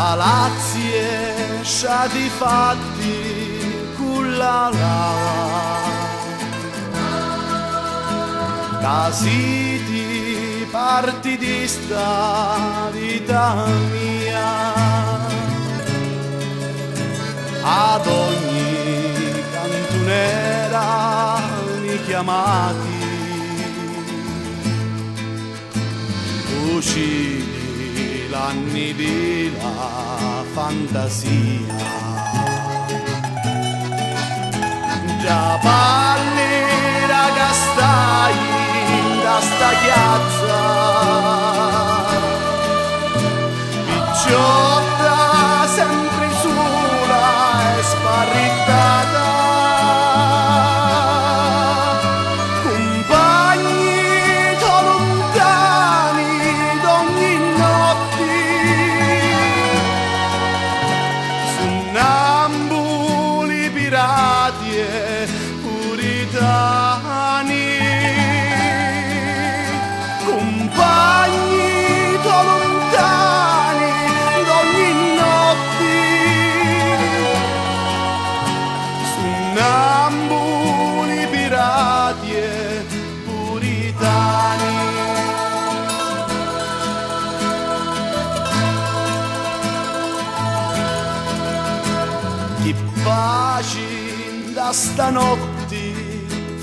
Palazie sciati fatti con la lava, casiti parti di sta vita mia, ad ogni cantunera mi chiamati, uccidi l'anni di la fantasia. Già parli ragazzai da sta piazza, picciotta sempre sola e sparritata, compagni lontani d'ogni notte, sonnambuli pirati e puritani, compagni lontani d'ogni notte, sonnambuli pirati e puritani. Chi pace da stanotte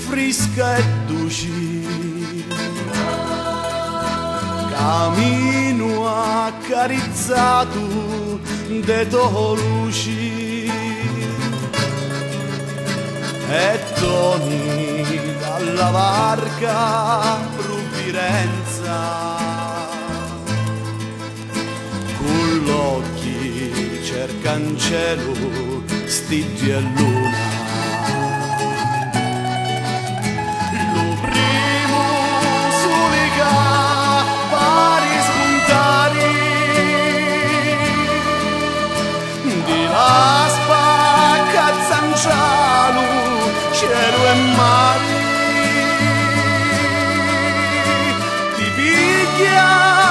fresca e dolce, cammino accarizzato de tuo luci e torni dalla varca provvidenza, con l'occhi cercan cielo stigi e luna. Lo primo sole che pare spuntare di la spacca zancialo, cielo e mare, ti picchia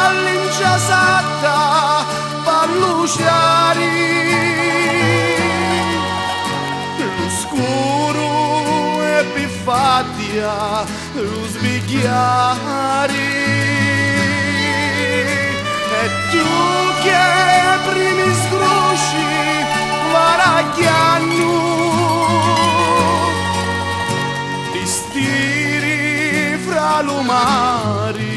all'inciasata per luciare l'oscuro e piffatia lo sbicchiare, e tu che primi scrosci varacchiano ti stiri fra l'umari